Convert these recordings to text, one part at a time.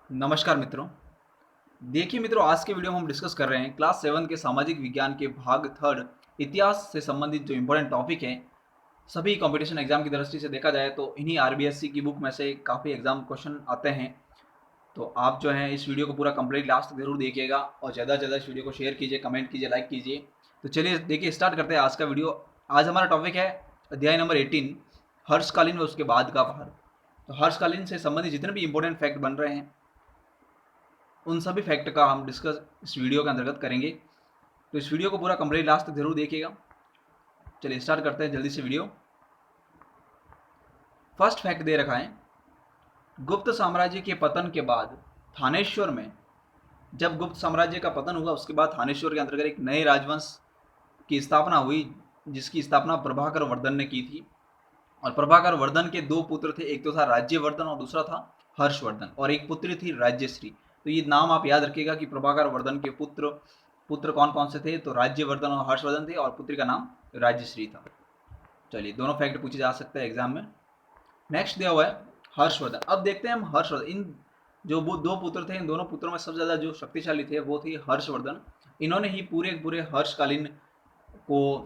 नमस्कार मित्रों। देखिए मित्रों, आज के वीडियो में हम डिस्कस कर रहे हैं क्लास 7 के सामाजिक विज्ञान के भाग थर्ड इतिहास से संबंधित जो इम्पोर्टेंट टॉपिक हैं। सभी कंपटीशन एग्जाम की दृष्टि से देखा जाए तो इन्हीं आरबीएससी की बुक में से काफ़ी एग्जाम क्वेश्चन आते हैं। तो आप जो है इस वीडियो को पूरा कंप्लीट लास्ट तक जरूर देखिएगा और ज़्यादा से ज़्यादा इस वीडियो को शेयर कीजिए, कमेंट कीजिए, लाइक कीजिए। तो चलिए देखिए, स्टार्ट करते हैं आज का वीडियो। आज हमारा टॉपिक है अध्याय नंबर 18, हर्षकालीन व उसके बाद का भारत। तो हर्षकालीन से संबंधित जितने भी इंपॉर्टेंट फैक्ट बन रहे हैं उन सभी फैक्ट का हम डिस्कस इस वीडियो के अंतर्गत करेंगे। तो इस वीडियो को पूरा कंप्लीट लास्ट तक जरूर देखिएगा। चलिए स्टार्ट करते हैं जल्दी से वीडियो। फर्स्ट फैक्ट दे रखा है, गुप्त साम्राज्य के पतन के बाद थानेश्वर में, जब गुप्त साम्राज्य का पतन हुआ उसके बाद थानेश्वर के अंतर्गत एक नए राजवंश की स्थापना हुई, जिसकी स्थापना प्रभाकर वर्धन ने की थी। और प्रभाकर वर्धन के दो पुत्र थे, एक तो था राज्यवर्धन और दूसरा था हर्षवर्धन, और एक पुत्री थी राज्यश्री। तो ये नाम आप याद रखिएगा कि प्रभाकर वर्धन के पुत्र पुत्र कौन कौन से थे, तो राज्यवर्धन और हर्षवर्धन थे, और पुत्री का नाम राज्यश्री था। चलिए, दोनों फैक्ट पूछे जा सकते हैं एग्जाम में। नेक्स्ट दिया हुआ है हर्षवर्धन। अब देखते हैं हम हर्षवर्धन, इन जो वो दो पुत्र थे, इन दोनों पुत्रों में सबसे ज्यादा जो शक्तिशाली थे वो थे हर्षवर्धन। इन्होंने ही पूरे पूरे हर्षकालीन को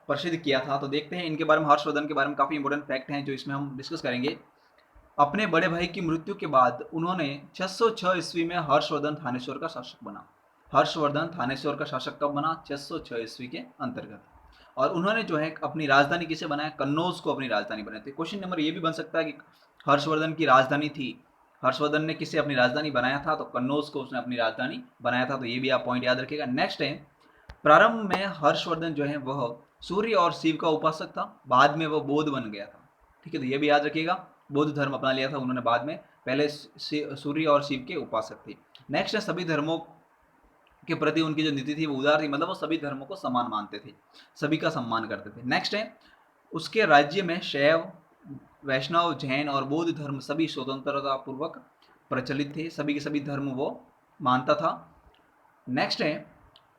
प्रसिद्ध किया था। तो देखते हैं इनके बारे में, हर्षवर्धन के बारे में काफी इंपॉर्टेंट फैक्ट हैं जो इसमें हम डिस्कस करेंगे। अपने बड़े भाई की मृत्यु के बाद उन्होंने 606 ईस्वी में हर्षवर्धन थानेश्वर का शासक बना। हर्षवर्धन थानेश्वर का शासक कब बना? 606 ईस्वी के अंतर्गत। और उन्होंने जो है अपनी राजधानी किसे बनाया? कन्नौज को अपनी राजधानी बनाई थी। क्वेश्चन नंबर ये भी बन सकता है कि हर्षवर्धन की राजधानी थी, हर्षवर्धन ने किसे अपनी राजधानी बनाया था? तो कन्नौज को उसने अपनी राजधानी बनाया था। तो ये भी आप पॉइंट याद रखिएगा। नेक्स्ट है, प्रारंभ में हर्षवर्धन जो है वह सूर्य और शिव का उपासक था, बाद में वह बौद्ध बन गया था। ठीक है, तो ये भी याद रखिएगा, बौद्ध धर्म अपना लिया था उन्होंने बाद में, पहले सूर्य और शिव के उपासक थे। नेक्स्ट है, सभी धर्मों के प्रति उनकी जो नीति थी वो उदार थी, मतलब वो सभी धर्मों को समान मानते थे, सभी का सम्मान करते थे। नेक्स्ट है, उसके राज्य में शैव, वैष्णव, जैन और बौद्ध धर्म सभी स्वतंत्रता पूर्वक प्रचलित थे, सभी के सभी धर्म वो मानता था। नेक्स्ट है,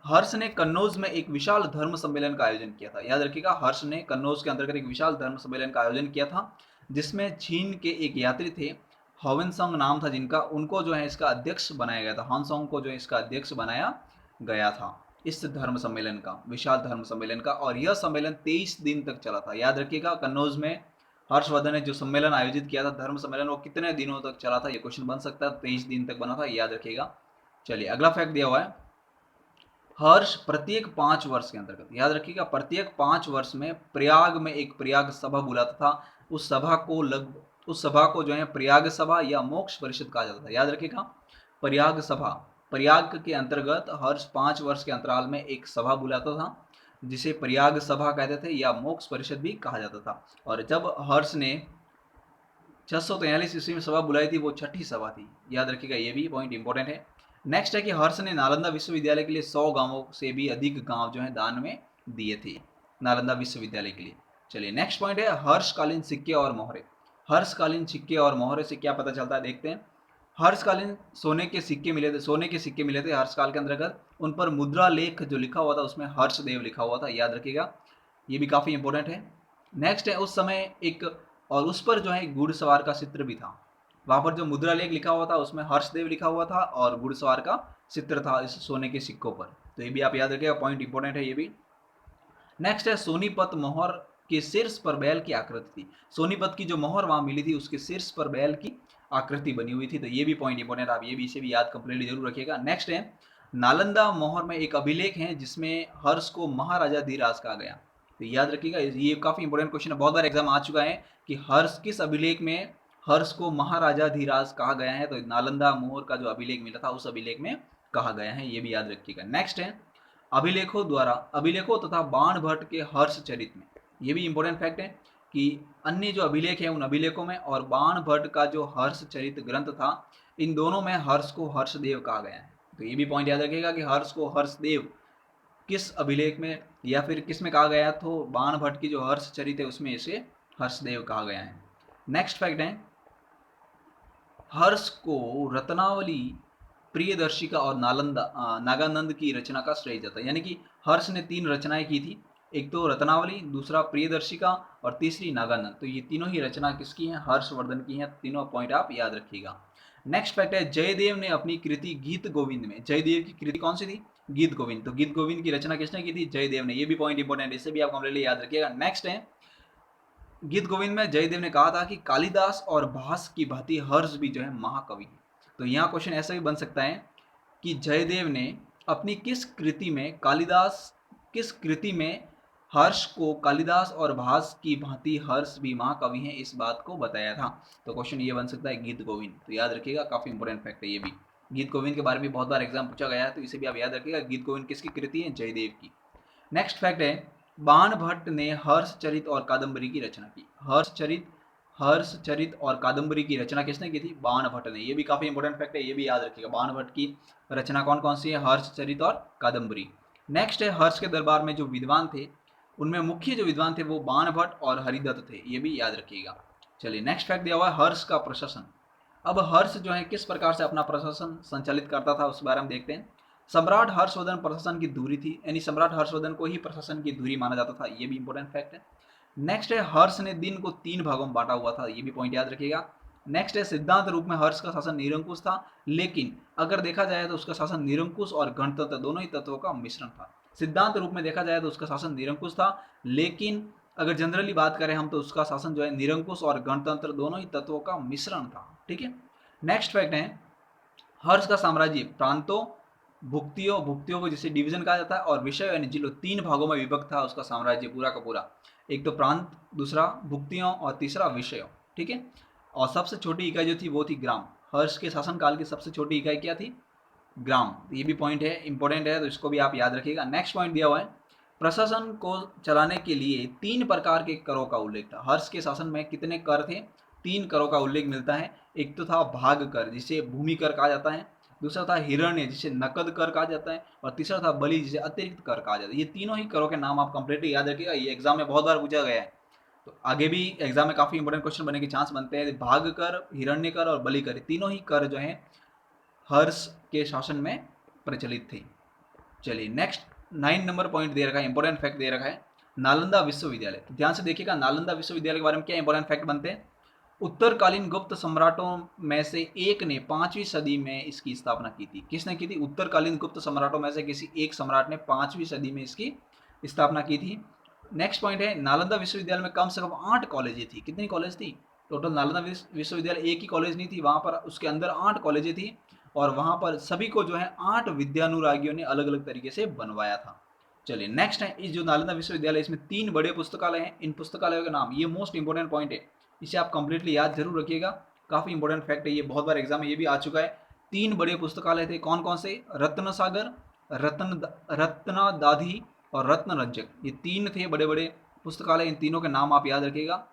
हर्ष ने कन्नौज में एक विशाल धर्म सम्मेलन का आयोजन किया था। याद रखिएगा, हर्ष ने कन्नौज के अंतर्गत एक विशाल धर्म सम्मेलन का आयोजन किया था, जिसमें चीन के एक यात्री थे, हवेनसोंग नाम था जिनका, उनको जो है इसका अध्यक्ष बनाया गया था। हानसोंग को जो है इसका अध्यक्ष बनाया गया था इस धर्म सम्मेलन का, विशाल धर्म सम्मेलन का। और यह सम्मेलन 23 दिन तक चला था। याद रखिएगा, कन्नौज में हर्षवर्धन ने जो सम्मेलन आयोजित किया था, धर्म सम्मेलन, वो कितने दिनों तक चला था? ये क्वेश्चन बन सकता है। 23 दिन तक बना था, याद रखिएगा। चलिए, अगला फैक्ट दिया हुआ है, हर्ष प्रत्येक 5 वर्ष के अंतर्गत, याद रखिएगा, प्रत्येक 5 वर्ष में प्रयाग में एक प्रयाग सभा बुलाता था। उस सभा को जो है प्रयाग सभा या मोक्ष परिषद कहा जाता था। याद रखिएगा, प्रयाग सभा, प्रयाग के अंतर्गत हर्ष 5 वर्ष के अंतराल में एक सभा बुलाता था, जिसे प्रयाग सभा कहते थे या मोक्ष परिषद भी कहा जाता था। और जब हर्ष ने 643 ईस्वी में सभा बुलाई थी, वो छठी सभा थी। याद रखिएगा, ये भी पॉइंट इंपॉर्टेंट है। नेक्स्ट है कि हर्ष ने नालंदा विश्वविद्यालय के लिए 100 गांवों से भी अधिक गांव जो है दान में दिए थे, नालंदा विश्वविद्यालय के लिए। चलिए, नेक्स्ट पॉइंट है हर्षकालीन सिक्के और मोहरे। हर्षकालीन सिक्के और मोहरे से क्या पता चलता है, देखते हैं। हर्षकालीन सोने के सिक्के मिले थे, सोने के सिक्के मिले थे हर्षकाल के अंतर्गत। उन पर मुद्रा लेख जो लिखा हुआ था उसमें हर्षदेव लिखा हुआ था। याद रखिएगा, ये भी काफी इंपॉर्टेंट है। नेक्स्ट है, उस समय एक, और उस पर जो है घुड़सवार का चित्र भी था। वहां पर जो मुद्रा लेख लिखा हुआ था उसमें हर्षदेव लिखा हुआ था और घुड़सवार का चित्र था इस सोने के सिक्कों पर। तो ये भी आप याद रखिएगा, पॉइंट इंपॉर्टेंट है ये भी। नेक्स्ट है, सोनीपत मोहर के शीर्ष पर बैल की आकृति थी। सोनीपत की जो मोहर वहां मिली थी उसके शीर्ष पर बैल की आकृति बनी हुई थी। तो ये भी पॉइंट इंपॉर्टेंट, आप ये भी इसे भी याद कंप्लीटली जरूर रखिएगा। नेक्स्ट है, नालंदा मोहर में एक अभिलेख है जिसमें हर्ष को महाराजा धीराज कहा गया। तो याद रखिएगा, ये काफी इंपॉर्टेंट क्वेश्चन है, बहुत बार एग्जाम आ चुका है कि हर्ष किस अभिलेख में हर्ष को महाराजा धीराज कहा गया है। तो नालंदा मोहर का जो अभिलेख मिला था उस अभिलेख में कहा गया है, ये भी याद रखिएगा। नेक्स्ट है, अभिलेखों तथा बाण भट्ट के हर्ष चरित में, ये भी इंपॉर्टेंट फैक्ट है कि अन्य जो अभिलेख है उन अभिलेखों में और बाण भट्ट का जो हर्ष चरित ग्रंथ था, इन दोनों में हर्ष को हर्षदेव कहा गया है। तो ये भी पॉइंट याद रखिएगा कि हर्ष को हर्षदेव किस अभिलेख में या फिर किस में कहा गया, तो बाण भट्ट की जो हर्ष चरित है उसमें इसे हर्षदेव कहा गया है। नेक्स्ट फैक्ट है, हर्ष को रत्नावली, प्रियदर्शिका और नागानंद की रचना का श्रेय जाता है। यानी कि हर्ष ने 3 रचनाएं की थी, एक तो रत्नावली, दूसरा प्रियदर्शिका और तीसरी नागानंद। तो ये तीनों ही रचना किसकी हैं? हर्षवर्धन की हैं। तीनों पॉइंट आप याद रखिएगा। नेक्स्ट फैक्ट है जयदेव ने अपनी कृति गीत गोविंद में, जयदेव की कृति कौन सी थी? गीत गोविंद। तो गीत गोविंद की रचना किसने की थी? जयदेव ने। ये भी पॉइंट इंपॉर्टेंट है, इसे भी आप कंप्लीटली याद रखिएगा। नेक्स्ट है गीत गोविंद में जयदेव ने कहा था कि कालिदास और भास की भांति हर्ष भी जो है महाकवि है। तो यहाँ क्वेश्चन ऐसा भी बन सकता है कि जयदेव ने अपनी किस कृति में हर्ष को कालिदास और भास की भांति हर्ष भी महाकवि हैं इस बात को बताया था। तो क्वेश्चन ये बन सकता है गीत गोविंद। तो याद रखिएगा, काफी इंपॉर्टेंट फैक्ट है ये भी। गीत गोविंद के बारे में बहुत बार एग्जाम पूछा गया है, तो इसे भी आप याद रखिएगा। गीत गोविंद किसकी कृति है? जयदेव की। नेक्स्ट फैक्ट है बाण भट्ट ने हर्षचरित और कादम्बरी की रचना की। हर्षचरित और कादम्बरी की रचना किसने की थी? बाण भट्ट ने। ये भी काफी इंपॉर्टेंट फैक्ट है, ये भी याद रखिएगा। बाण भट्ट की रचना कौन कौन सी है? हर्षचरित और कादम्बरी। नेक्स्ट है हर्ष के दरबार में जो विद्वान थे, उनमें मुख्य जो विद्वान थे वो बाण भट्ट और हरिदत्त थे। ये भी याद रखिएगा। चलिए नेक्स्ट फैक्ट दिया हुआ है हर्ष का प्रशासन। अब हर्ष जो है किस प्रकार से अपना प्रशासन संचालित करता था उस बारे में देखते हैं। सम्राट हर्षवर्धन प्रशासन की धुरी थी, यानी सम्राट हर्षवर्धन को ही प्रशासन की धुरी माना जाता था। ये भी इंपॉर्टेंट फैक्ट है। नेक्स्ट है हर्ष ने दिन को 3 भागों में बांटा हुआ था। ये भी पॉइंट याद रखिएगा। नेक्स्ट है सिद्धांत रूप में हर्ष का शासन निरंकुश था, लेकिन अगर देखा जाए तो उसका शासन निरंकुश और गणतंत्र दोनों ही तत्वों का मिश्रण था। सिद्धांत रूप में देखा जाए तो उसका शासन निरंकुश था, लेकिन अगर जनरली बात करें हम तो उसका शासन जो है निरंकुश और गणतंत्र दोनों ही तत्वों का मिश्रण था। ठीक है। नेक्स्ट फैक्ट है हर्ष का साम्राज्य प्रांतों, भुक्तियों को जिसे डिवीजन कहा जाता है, और विषय यानी जिलों 3 भागों में विभक्त था उसका साम्राज्य पूरा का पूरा। एक तो प्रांत, दूसरा भुक्तियों और तीसरा विषयों। ठीक है। और सबसे छोटी इकाई जो थी वो थी ग्राम। हर्ष के शासनकाल की सबसे छोटी इकाई क्या थी? ग्राम। ये भी पॉइंट है, इंपॉर्टेंट है, तो इसको भी आप याद रखिएगा। नेक्स्ट पॉइंट दिया हुआ है प्रशासन को चलाने के लिए 3 प्रकार के करों का उल्लेख था। हर्ष के शासन में कितने कर थे? 3 करों का उल्लेख मिलता है। एक तो था भाग कर जिसे भूमि कर कहा जाता है, दूसरा था हिरण्य जिसे नकद कर कहा जाता है, और तीसरा था बलि जिसे अतिरिक्त कर कहा जाता है। ये तीनों ही करों के नाम आप कंप्लीटली याद रखिएगा, ये एग्जाम में बहुत बार पूछा गया है। तो आगे भी एग्जाम में काफी इंपॉर्टेंट क्वेश्चन बनने के चांस बनते हैं। भाग कर, हिरण्य कर और बलि कर, तीनों ही कर जो है हर्ष के शासन में प्रचलित थे। चलिए नेक्स्ट 9 नंबर पॉइंट दे रखा है, इंपॉर्टेंट फैक्ट दे रखा है नालंदा विश्वविद्यालय। तो ध्यान से देखिएगा नालंदा विश्वविद्यालय के बारे में क्या इंपॉर्टेंट फैक्ट बनते हैं। उत्तरकालीन गुप्त सम्राटों में से एक ने 5वीं सदी में इसकी स्थापना की थी। किसने की थी? उत्तरकालीन गुप्त सम्राटों में से किसी एक सम्राट ने 5वीं सदी में इसकी स्थापना की थी। नेक्स्ट पॉइंट है नालंदा विश्वविद्यालय में कम से कम 8 कॉलेजें थी। कितनी कॉलेज थी टोटल? नालंदा विश्वविद्यालय एक ही कॉलेज नहीं थी, वहां पर उसके अंदर 8 कॉलेजें थी, और वहां पर सभी को जो है 8 विद्यानुरागियों ने अलग अलग तरीके से बनवाया था। चलिए नेक्स्ट है इस जो नालंदा विश्वविद्यालय, इसमें 3 बड़े पुस्तकालय हैं। इन पुस्तकालयों के नाम, ये मोस्ट इंपोर्टेंट पॉइंट है, इसे आप कंप्लीटली याद जरूर रखिएगा। काफी इंपोर्टेंट फैक्ट है, ये बहुत बार एग्जाम में ये भी आ चुका है। 3 बड़े पुस्तकालय थे, कौन कौन से? रत्न सागर, रत्नादाधी और रत्न रंजक। ये 3 थे बड़े बड़े पुस्तकालय, इन तीनों के नाम आप याद रखिएगा।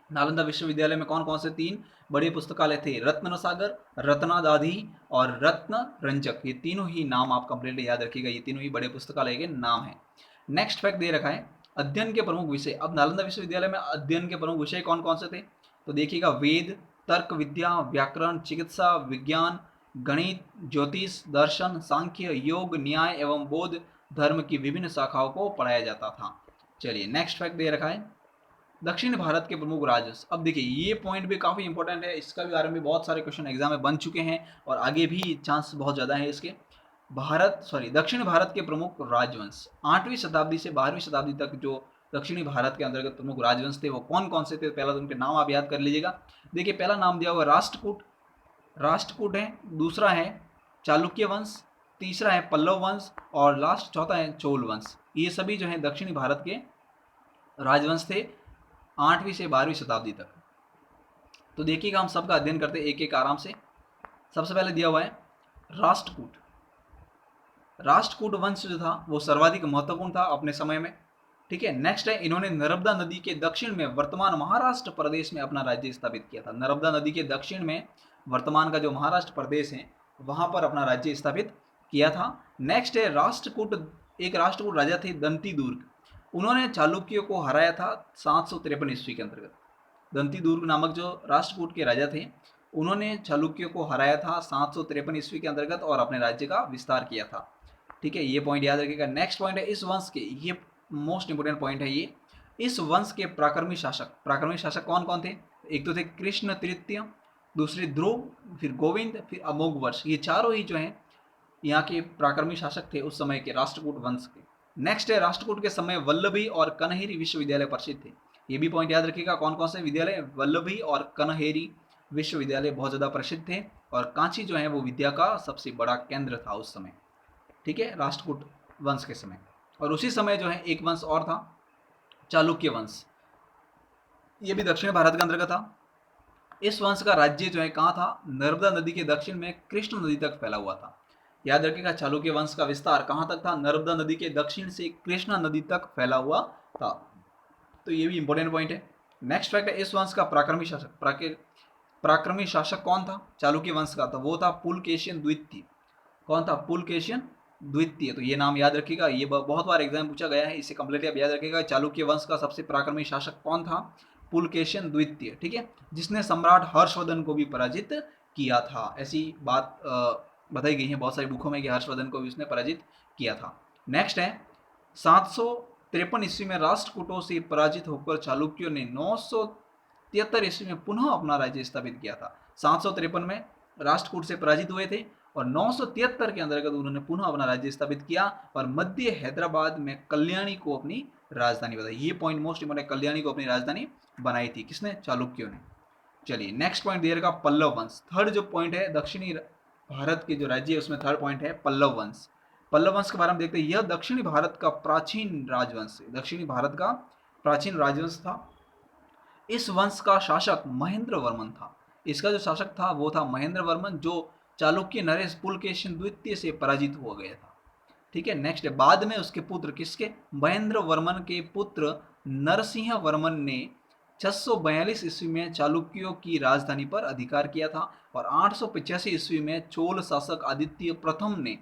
नालंदा विश्वविद्यालय में कौन कौन से 3 बड़े पुस्तकालय थे? रत्न सागर, रत्नादाधी और रत्न रंजक। ये तीनों ही नाम आप कंप्लीटली याद रखिएगा, ये तीनों ही बड़े पुस्तकालय के नाम हैं। नेक्स्ट फैक्ट दे रखा है अध्ययन के प्रमुख विषय। अब नालंदा विश्वविद्यालय में अध्ययन के प्रमुख विषय कौन कौन से थे? तो देखिएगा वेद, तर्क विद्या, व्याकरण, चिकित्सा विज्ञान, गणित, ज्योतिष, दर्शन, सांख्य, योग, न्याय एवं बौद्ध धर्म की विभिन्न शाखाओं को पढ़ाया जाता था। चलिए नेक्स्ट फैक्ट दे रखा है दक्षिण भारत के प्रमुख राज्य। अब देखिए ये पॉइंट भी काफी इंपॉर्टेंट है, इसका भी बारे में बहुत सारे क्वेश्चन एग्जाम में बन चुके हैं और आगे भी चांस बहुत ज्यादा है इसके। दक्षिण भारत के प्रमुख राजवंश 8वीं शताब्दी से 12वीं शताब्दी तक जो दक्षिणी भारत के अंतर्गत प्रमुख राजवंश थे वो कौन कौन से थे? पहला तो उनके नाम आप याद कर लीजिएगा। देखिए पहला नाम दिया हुआ राष्ट्रकूट है, दूसरा है चालुक्य वंश, तीसरा है पल्लव वंश, और लास्ट चौथा है चोल वंश। ये सभी जो है दक्षिणी भारत के राजवंश थे 8वीं से 12वीं शताब्दी तक। तो देखिएगा हम सबका अध्ययन करते हैं एक एक आराम से। सबसे पहले दिया हुआ है राष्ट्रकूट वंश जो था वो सर्वाधिक महत्वपूर्ण था अपने समय में। ठीक है। नेक्स्ट है इन्होंने नर्मदा नदी के दक्षिण में वर्तमान महाराष्ट्र प्रदेश में अपना राज्य स्थापित किया था। नर्मदा नदी के दक्षिण में वर्तमान का जो महाराष्ट्र प्रदेश है वहां पर अपना राज्य स्थापित किया था। नेक्स्ट है एक राष्ट्रकूट राजा थे दंती दुर्ग। उन्होंने चालुक्यों को हराया था 753 ईस्वी के अंतर्गत। दंती दुर्ग नामक जो राष्ट्रकूट के राजा थे उन्होंने चालुक्यों को हराया था 753 ईस्वी के अंतर्गत और अपने राज्य का विस्तार किया था। ठीक है, ये पॉइंट याद रखिएगा। नेक्स्ट पॉइंट है इस वंश के, ये मोस्ट इंपोर्टेंट पॉइंट है ये, इस वंश के प्राक्रमी शासक कौन कौन थे? एक तो थे कृष्ण तृतीय, दूसरी ध्रुव, फिर गोविंद, फिर अमोघवर्ष। ये चारों ही जो हैं यहाँ के पराक्रमी शासक थे उस समय के राष्ट्रकूट वंश के। नेक्स्ट है, राष्ट्रकूट के समय वल्लभी और कन्हेरी विश्वविद्यालय प्रसिद्ध थे। ये भी पॉइंट याद रखिएगा, कौन कौन से विद्यालय, वल्लभी और कन्हेरी विश्वविद्यालय बहुत ज़्यादा प्रसिद्ध थे, और कांची जो है वो विद्या का सबसे बड़ा केंद्र था उस समय, ठीक है, राष्ट्रकूट वंश के समय। और उसी समय जो है एक वंश और था, चालुक्य वंश, ये भी दक्षिण भारत के अंतर्गत था। इस वंश का राज्य जो है कहाँ था, नर्मदा नदी के दक्षिण में कृष्ण नदी तक फैला हुआ था। याद रखिएगा, चालुक्य वंश का विस्तार कहाँ तक था, नर्मदा नदी के दक्षिण से कृष्णा नदी तक फैला हुआ था। तो ये भी इंपॉर्टेंट पॉइंट है। नेक्स्ट फैक्ट है, इस वंश का पराक्रमी शासक कौन था चालुक्य वंश का, तो वो था पुलकेशिन द्वितीय। कौन था, पुलकेशिन द्वितीय। तो ये नाम याद रखिएगा, ये बहुत बार एग्जाम पूछा गया है, इसे कंप्लीट आप याद रखिएगा। चालुक्य वंश का सबसे पराक्रमी शासक कौन था, पुलकेशिन द्वितीय, ठीक है, जिसने सम्राट हर्षवर्धन को भी पराजित किया था। ऐसी बात बताई गई है बहुत सारी बुकों में कि हर्षवर्धन को भी उसने पराजित किया था। नेक्स्ट है, 753 ईस्वी में राष्ट्रकूटों से पराजित होकर चालुक्यों ने 973 ईस्वी में पुनः अपना राज्य स्थापित किया था। 753 में राष्ट्रकूट से पराजित हुए थे और 973 के अंतर्गत उन्होंने पुनः अपना राज्य स्थापित किया और मध्य हैदराबाद में कल्याणी को अपनी राजधानी बनाई। ये पॉइंट मोस्ट इंपोर्टेंट, कल्याणी को अपनी राजधानी बनाई थी किसने, चालुक्यों ने। चलिए नेक्स्ट पॉइंट दिया रहेगा पल्लव वंश। थर्ड जो पॉइंट है, दक्षिणी भारत के जो राज्य है उसमें थर्ड पॉइंट है पल्लव वंश। पल्लव वंश के बारे में देखते हैं, यह दक्षिणी भारत का प्राचीन राजवंश है, दक्षिणी भारत का प्राचीन राजवंश था। इस वंश का शासक महेंद्र वर्मन था। इसका जो शासक था वो था महेंद्र वर्मन, जो चालुक्य नरेश पुलकेशिन द्वितीय से पराजित हो गया था, ठीक है। नेक्स्ट है, बाद में उसके पुत्र किसके, महेंद्र वर्मन के पुत्र नरसिंह वर्मन ने 642 ईस्वी में चालुक्यों की राजधानी पर अधिकार किया था और 885 ईस्वी में चोल शासक आदित्य प्रथम ने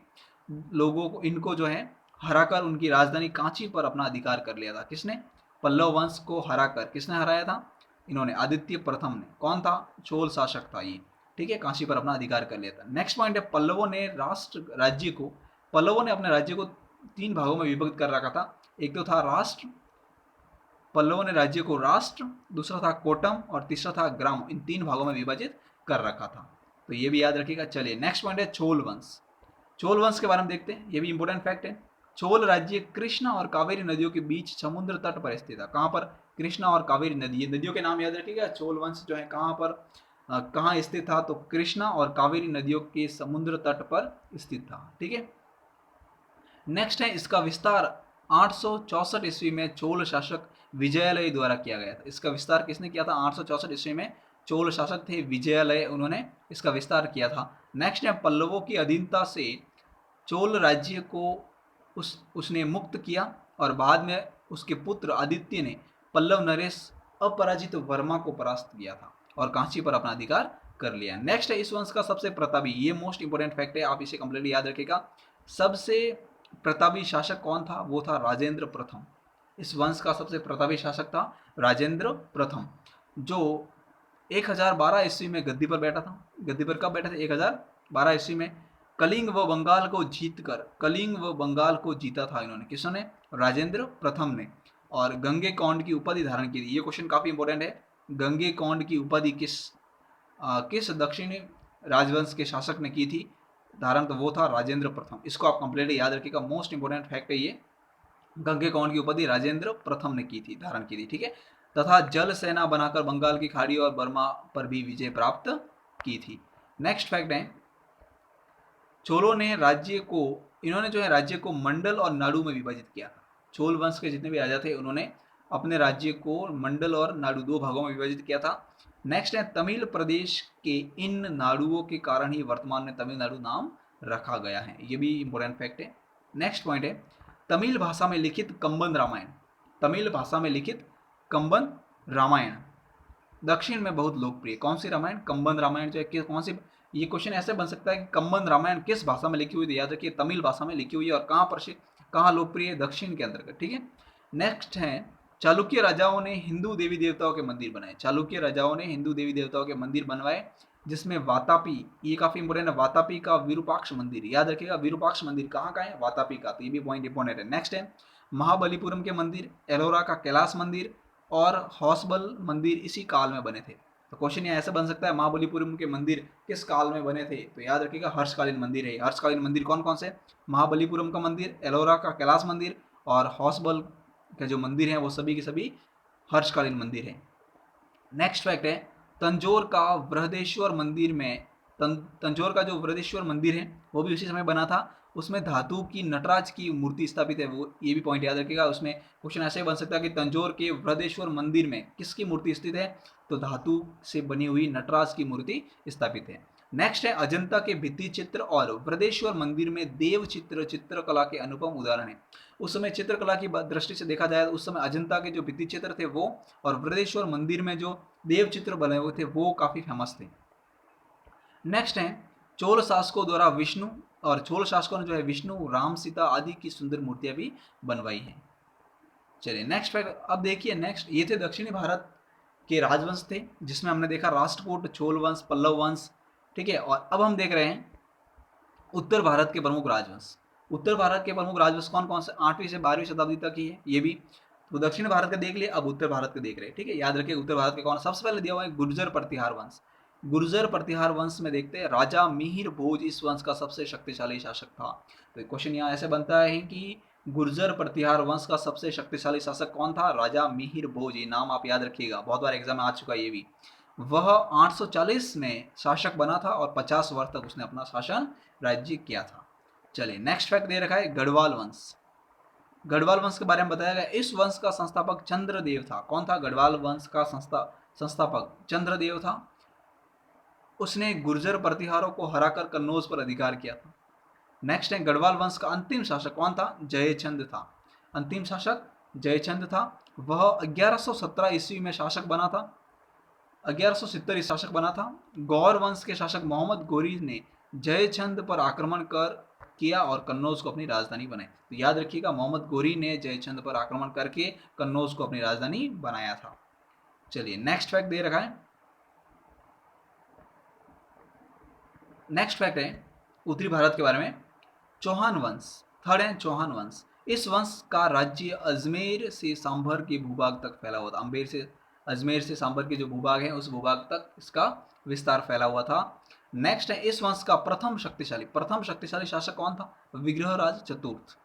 लोगों को, इनको जो है हराकर उनकी राजधानी कांची पर अपना अधिकार कर लिया था। किसने, पल्लव वंश को हराकर किसने हराया था, इन्होंने, आदित्य प्रथम ने। कौन था, चोल शासक था ये, ठीक है, कांची पर अपना अधिकार कर लिया था। नेक्स्ट पॉइंट है, पल्लवों ने अपने राज्य को 3 भागों में विभक्त कर रखा था। एक तो था राष्ट्र, पल्लवों ने राज्य को राष्ट्र, दूसरा था कोटम और तीसरा था ग्राम, इन 3 भागों में विभाजित कर रखा था। तो ये भी याद रखिएगा। चलिए नेक्स्ट पॉइंट है चोल वंश। चोल वंश के बारे में देखते हैं, ये भी इंपोर्टेंट फैक्ट है। चोल राज्य कृष्णा और कावेरी नदियों के बीच समुद्र तट पर स्थित था। कहाँ पर, कृष्णा और कावेरी नदी, ये नदियों के नाम याद रखिएगा। चोल वंश जो है कहाँ पर, कहाँ स्थित था, तो कृष्णा और कावेरी नदियों के समुद्र तट पर स्थित था, ठीक है। नेक्स्ट है, इसका विस्तार 864 ईस्वी में चोल शासक विजयालय द्वारा किया गया था। इसका विस्तार किसने किया था, 864 ईस्वी में चोल शासक थे विजयालय, उन्होंने इसका विस्तार किया था। नेक्स्ट है, पल्लवों की अधीनता से चोल राज्य को उसने मुक्त किया और बाद में उसके पुत्र आदित्य ने पल्लव नरेश अपराजित वर्मा को परास्त किया था और कांची पर अपना अधिकार कर लिया। नेक्स्ट है, इस वंश का सबसे प्रतापी, ये मोस्ट इंपोर्टेंट फैक्ट है, आप इसे कंप्लीटली याद रखिएगा। सबसे प्रतापी शासक कौन था, वो था राजेंद्र प्रथम। इस वंश का सबसे प्रतापी शासक था राजेंद्र प्रथम, जो 1012 ईस्वी में गद्दी पर बैठा था। गद्दी पर कब बैठा था, 1012 ईस्वी में। कलिंग व बंगाल को जीता था इन्होंने, किसने, राजेंद्र प्रथम ने। और गंगे कौंड की उपाधि धारण की थी। ये क्वेश्चन काफी इंपॉर्टेंट है, गंगे कौंड की उपाधि किस दक्षिणी राजवंश के शासक ने की थी धारण, तो वो था राजेंद्र प्रथम। इसको आप कंप्लीटली याद रखिएगा, मोस्ट इंपोर्टेंट फैक्ट है ये। गंगे कौंड की उपाधि राजेंद्र प्रथम ने की थी, धारण की थी, ठीक है। तथा जल सेना बनाकर बंगाल की खाड़ी और बर्मा पर भी विजय प्राप्त की थी। नेक्स्ट फैक्ट है, चोलों ने इन्होंने जो है राज्य को मंडल और नाडु में विभाजित किया था। चोल वंश के जितने भी राजा थे उन्होंने अपने राज्य को मंडल और नाडु 2 भागों में विभाजित किया था। नेक्स्ट है, तमिल प्रदेश के इन नाडुओं के कारण ही वर्तमान में तमिलनाडु नाम रखा गया है। ये भी इंपॉर्टेंट फैक्ट है। नेक्स्ट पॉइंट है, तमिल भाषा में लिखित कंबन रामायण, तमिल भाषा में लिखित कंबन रामायण दक्षिण में बहुत लोकप्रिय। कौन सी रामायण, कंबन रामायण जो है, कौन सी, ये क्वेश्चन ऐसे बन सकता है कि कंबन रामायण किस भाषा में लिखी हुई थी, याद रखिए तमिल भाषा में लिखी हुई है और कहाँ लोकप्रिय है, दक्षिण के अंतर्गत, ठीक है। नेक्स्ट है, चालुक्य राजाओं ने हिंदू देवी देवताओं के मंदिर बनाए। चालुक्य राजाओं ने हिंदू देवी देवताओं के मंदिर बनवाए, जिसमें वातापी, ये काफी इंपोर्टेंट है, वातापी का विरूपाक्ष मंदिर, याद रखिएगा विरूपाक्ष मंदिर कहाँ का है, वातापी का, तो ये भी पॉइंट इंपोर्टेंट है। नेक्स्ट है, महाबलीपुरम के मंदिर, एलोरा का कैलाश मंदिर और हौसबल मंदिर इसी काल में बने थे। तो क्वेश्चन यहाँ ऐसे बन सकता है, महाबलीपुरम के मंदिर किस काल में बने थे? तो याद रखिएगा हर्षकालीन मंदिर है। हर्षकालीन मंदिर कौन कौन से? महाबलीपुरम का मंदिर, एलोरा का कैलाश मंदिर और हौसबल के जो मंदिर हैं वो सभी के सभी हर्षकालीन मंदिर है। नेक्स्ट फैक्ट है, तंजौर का बृहदेश्वर मंदिर में तंजौर का जो बृहदेश्वर मंदिर है वो भी उसी समय बना था। उसमें धातु की नटराज की मूर्ति स्थापित है, वो ये भी पॉइंट याद रखिएगा। उसमें क्वेश्चन ऐसे बन सकता है कि तंजौर के बृहदेश्वर मंदिर में किसकी मूर्ति स्थित है? तो धातु से बनी हुई नटराज की मूर्ति स्थापित है। नेक्स्ट है, अजंता के भित्ति चित्र और बृहदेश्वर मंदिर में देव चित्र चित्रकला के अनुपम उदाहरण है। उस समय चित्रकला की दृष्टि से देखा जाए तो उस समय अजंता के जो भित्ति चित्र थे वो, और बृहदेश्वर मंदिर में जो देव चित्र बने हुए थे वो काफी फेमस थे। नेक्स्ट है, चोल शासकों द्वारा विष्णु, और चोल शासकों ने जो है विष्णु, राम, सीता आदि की सुंदर मूर्तियां भी बनवाई हैं। चलिए नेक्स्ट फैक्ट अब देखिए। नेक्स्ट, ये थे दक्षिणी भारत के राजवंश थे, जिसमें हमने देखा राष्ट्रकूट, चोल वंश, पल्लव वंश, ठीक है। और अब हम देख रहे हैं उत्तर भारत के प्रमुख राजवंश। उत्तर भारत के प्रमुख राजवंश कौन कौन से? 8वीं से 12वीं शताब्दी तक ही है ये भी। तो दक्षिण भारत का देख लिए, अब उत्तर भारत के देख रहे हैं, ठीक है। याद रखिए उत्तर भारत के कौन? सबसे पहले दिया हुआ है गुर्जर प्रतिहार वंश। गुर्जर प्रतिहार वंश में देखते हैं राजा मिहिर भोज इस वंश का सबसे शक्तिशाली शासक था। तो क्वेश्चन यहाँ ऐसे बनता है कि गुर्जर प्रतिहार वंश का सबसे शक्तिशाली शासक कौन था? राजा मिहिर भोज। ये नाम आप याद रखिएगा, बहुत बार एग्जाम में आ चुका है ये भी। वह 840 में शासक बना था और 50 वर्ष तक उसने अपना शासन राज्य किया था। चलिए नेक्स्ट फैक्ट दे रखा है गढ़वाल वंश। गढ़वाल वंश के बारे में बताया गया, इस वंश का संस्थापक चंद्रदेव था। कौन था? गढ़वाल वंश का संस्थापक चंद्रदेव था। उसने गुर्जर प्रतिहारों को हराकर कन्नौज पर अधिकार किया था। नेक्स्ट है, गढ़वाल वंश का अंतिम शासक कौन था? जयचंद था। अंतिम शासक जयचंद था। वह 1117 ईस्वी में शासक बना था। 1170 शासक बना था। गौर वंश के शासक मोहम्मद गोरी ने जयचंद पर आक्रमण कर किया और कन्नौज को अपनी राजधानी बनाई। तो याद रखिएगा मोहम्मद गोरी ने जयचंद पर आक्रमण करके कन्नौज को अपनी राजधानी बनाया था। चलिए नेक्स्ट फैक्ट दे रखा है। नेक्स्ट फैक्ट है उत्तरी भारत के बारे में, चौहान वंश। थर्ड है चौहान वंश। इस वंश का राज्य अजमेर से सांभर के भूभाग तक फैला हुआ था। अजमेर से सांभर के जो भूभाग है उस भूभाग तक इसका विस्तार फैला हुआ था। नेक्स्ट है, इस वंश का प्रथम शक्तिशाली शासक कौन था? विग्रहराज चतुर्थ।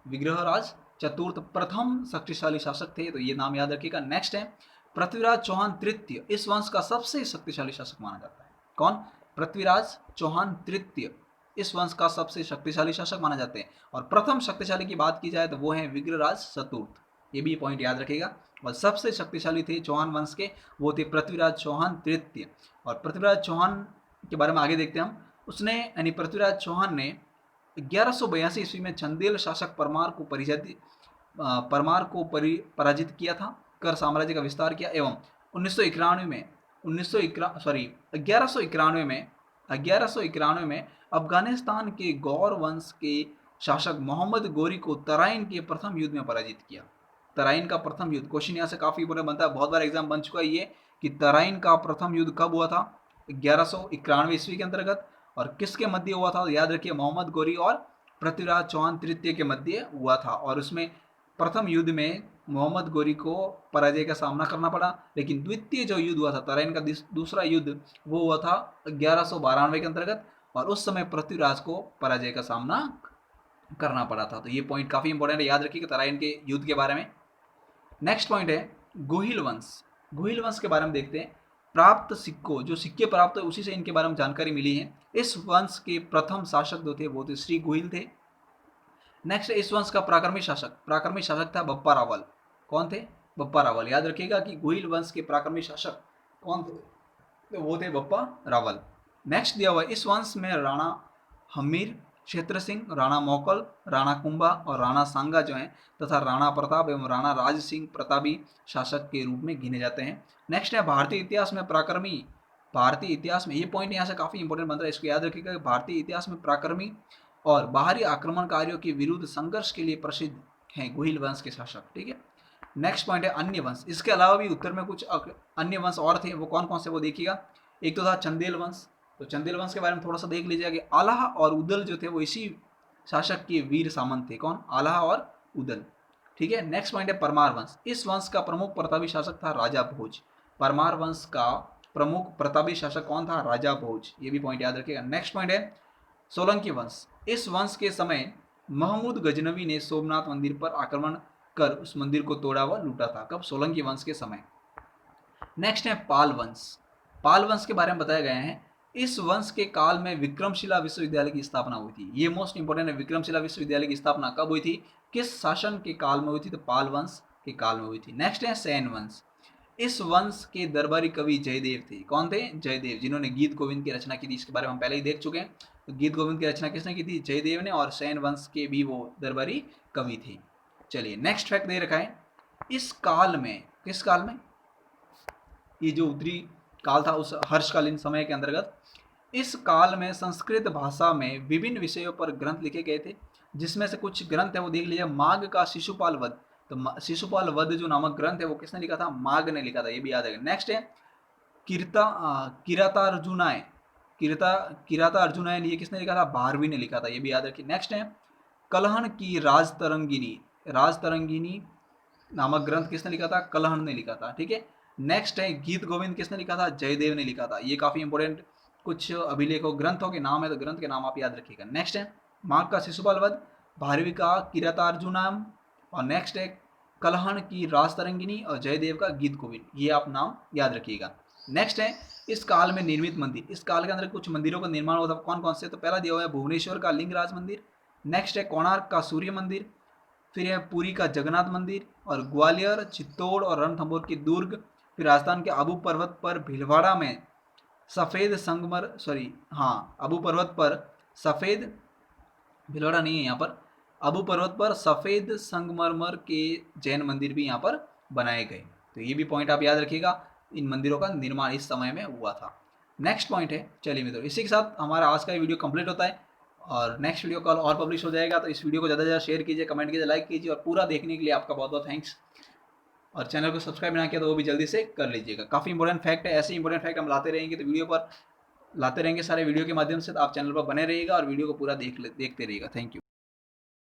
विग्रहराज चतुर्थ प्रथम शक्तिशाली शासक थे, तो ये नाम याद रखिएगा। नेक्स्ट है, पृथ्वीराज चौहान तृतीय इस वंश का सबसे शक्तिशाली शासक माना जाता है। कौन? पृथ्वीराज चौहान तृतीय इस वंश का सबसे शक्तिशाली शासक माना जाते हैं। और प्रथम शक्तिशाली की बात की जाए तो वो है विग्रहराज चतुर्थ। ये भी पॉइंट याद रखिएगा। और सबसे शक्तिशाली थे चौहान वंश के, वो थे पृथ्वीराज चौहान तृतीय। और पृथ्वीराज चौहान के बारे में आगे देखते हैं हम। उसने यानी पृथ्वीराज चौहान ने 1182 ईस्वी में चंदेल शासक परमार को पराजित किया था, कर साम्राज्य का विस्तार किया एवं 1191 में अफगानिस्तान के गौर वंश के शासक मोहम्मद गोरी को तराइन के प्रथम युद्ध में पराजित किया। तराइन का प्रथम युद्ध, क्वेश्चन यहाँ से काफी इंपोर्टेंट बनता है, बहुत बार एग्जाम बन चुका है ये, कि तराइन का प्रथम युद्ध कब हुआ था? 1191 ईस्वी के अंतर्गत। और किसके मध्य हुआ था? याद रखिए मोहम्मद गोरी और पृथ्वीराज चौहान तृतीय के मध्य हुआ था। और उसमें प्रथम युद्ध में मोहम्मद गोरी को पराजय का सामना करना पड़ा, लेकिन द्वितीय जो युद्ध हुआ था तराइन का दूसरा युद्ध वो हुआ था 1192 के अंतर्गत, और उस समय पृथ्वीराज को पराजय का सामना करना पड़ा था। तो ये पॉइंट काफी इंपॉर्टेंट है, याद रखिएगा तराइन के युद्ध के बारे में। नेक्स्ट पॉइंट है गोहिल वंश। गोहिल वंश के बारे में देखते हैं। प्राप्त सिक्कों, जो सिक्के प्राप्त हुए उसी से इनके बारे में जानकारी मिली है। इस वंश के प्रथम शासक जो थे वो थे श्री गोहिल थे। नेक्स्ट, इस वंश का प्राक्रमिक शासक था बप्पा रावल। कौन थे? बप्पा रावल। याद रखिएगा कि गोहिल वंश के प्राक्रमिक शासक कौन थे? तो वो थे बप्पा रावल। नेक्स्ट दिया हुआ, इस वंश में राणा हमीर, क्षेत्र सिंह, राणा मोकल, राणा कुंभा और राणा सांगा जो हैं तथा राणा प्रताप एवं राणा राज सिंह प्रतापी शासक के रूप में गिने जाते हैं। नेक्स्ट है भारतीय इतिहास में ये पॉइंट यहाँ से काफी इंपॉर्टेंट बनता है, इसको याद रखिएगा। भारतीय इतिहास में पराक्रमी और बाहरी आक्रमणकारियों के विरुद्ध संघर्ष के लिए प्रसिद्ध हैं गोहिल वंश के शासक, ठीक है। नेक्स्ट पॉइंट है अन्य वंश। इसके अलावा भी उत्तर में कुछ अन्य वंश और थे, वो कौन कौन से वो देखिएगा। एक तो था चंदेल वंश। तो चंदेल वंश के बारे में थोड़ा सा देख लीजिएगा कि आलाह और उदल जो थे वो इसी शासक के वीर सामंत थे। कौन? आलाह और उदल, ठीक है। नेक्स्ट पॉइंट है परमार वंश। इस वंश का प्रमुख प्रतापी शासक था राजा भोज। परमार वंश का प्रमुख प्रतापी शासक कौन था? राजा भोज। ये भी पॉइंट याद रखिएगा। नेक्स्ट पॉइंट है सोलंकी वंश। इस वंश के समय महमूद गजनवी ने सोमनाथ मंदिर पर आक्रमण कर उस मंदिर को तोड़ा व लूटा था। कब? सोलंकी वंश के समय। नेक्स्ट है पाल वंश। पाल वंश के बारे में बताया गया है इस वंश के काल में विक्रमशिला विश्वविद्यालय की स्थापना हुई थी। ये मोस्ट इंपोर्टेंट है, विक्रमशिला विश्वविद्यालय की स्थापना कब हुई थी, किस शासन के काल में हुई थी? तो पाल वंश के काल में हुई थी। नेक्स्ट है सेन वंश। इस वंश के दरबारी कवि जयदेव थे। कौन थे? जयदेव, जिन्होंने गीत गोविंद की रचना की थी। इसके बारे में हम पहले ही देख चुके हैं। तो गीत गोविंद की रचना किसने की थी? जयदेव ने। और सेन वंश के भी वो दरबारी कवि थे। चलिए नेक्स्ट फैक्ट दे रखा है इस काल में, किस काल में, ये जो उत्तरी काल था उस हर्षकालीन समय के अंतर्गत, इस काल में संस्कृत भाषा में विभिन्न विषयों पर ग्रंथ लिखे गए थे। जिसमें से कुछ ग्रंथ है वो देख लीजिए। माघ का शिशुपाल वध। तो शिशुपाल वध जो नामक ग्रंथ है वो किसने लिखा था? माघ ने लिखा था। ये भी याद है। नेक्स्ट है किरातार्जुनाय। किरातार्जुनाय ये किसने लिखा था? भारवी ने लिखा था। ये भी याद रखिए। नेक्स्ट है कलहन की राजतरंगिनी। राजतरंगिनी नामक ग्रंथ किसने लिखा था? कलहन ने लिखा था। ठीक है। नेक्स्ट है गीत गोविंद किसने लिखा था? जयदेव ने लिखा था। ये काफी इंपोर्टेंट कुछ अभिलेखों ग्रंथों के नाम है, तो ग्रंथ के नाम आप याद रखिएगा। नेक्स्ट है माघ का शिशुपाल वध, भारवी का किरातार्जुनम, और नेक्स्ट है कलहन की राजतरंगिनी, और जयदेव का गीत गोविंद। ये आप नाम याद रखिएगा। नेक्स्ट है इस काल में निर्मित मंदिर। इस काल के अंदर कुछ मंदिरों का निर्माण हुआ था। कौन कौन से? तो पहला दिया हुआ है भुवनेश्वर का लिंगराज मंदिर। नेक्स्ट है कोणार्क का सूर्य मंदिर। फिर है पुरी का जगन्नाथ मंदिर, और ग्वालियर, चित्तौड़ और रणथंभौर की दुर्ग। फिर राजस्थान के अबू पर्वत पर भीलवाड़ा में सफ़ेद संगमर, सॉरी हाँ, अबू पर्वत पर सफ़ेद, भीलवाड़ा नहीं है यहाँ पर, अबू पर्वत पर सफ़ेद संगमरमर के जैन मंदिर भी यहाँ पर बनाए गए। तो ये भी पॉइंट आप याद रखिएगा। इन मंदिरों का निर्माण इस समय में हुआ था। नेक्स्ट पॉइंट है, चलिए मित्रों, इसी के साथ हमारा आज का वीडियो कंप्लीट होता है और नेक्स्ट वीडियो कल और पब्लिश हो जाएगा। तो इस वीडियो को ज़्यादा से ज़्यादा शेयर कीजिए, कमेंट कीजिए, लाइक कीजिए, और पूरा देखने के लिए आपका बहुत बहुत थैंक्स। और चैनल को सब्सक्राइब ना किया तो वो भी जल्दी से कर लीजिएगा। काफ़ी इंपॉर्टेंट फैक्ट है, ऐसे इंपॉर्टेंट फैक्ट हम लाते रहेंगे, तो वीडियो पर लाते रहेंगे सारे वीडियो के माध्यम से। तो आप चैनल पर बने रहिएगा और वीडियो को पूरा देखते रहिएगा। Thank you.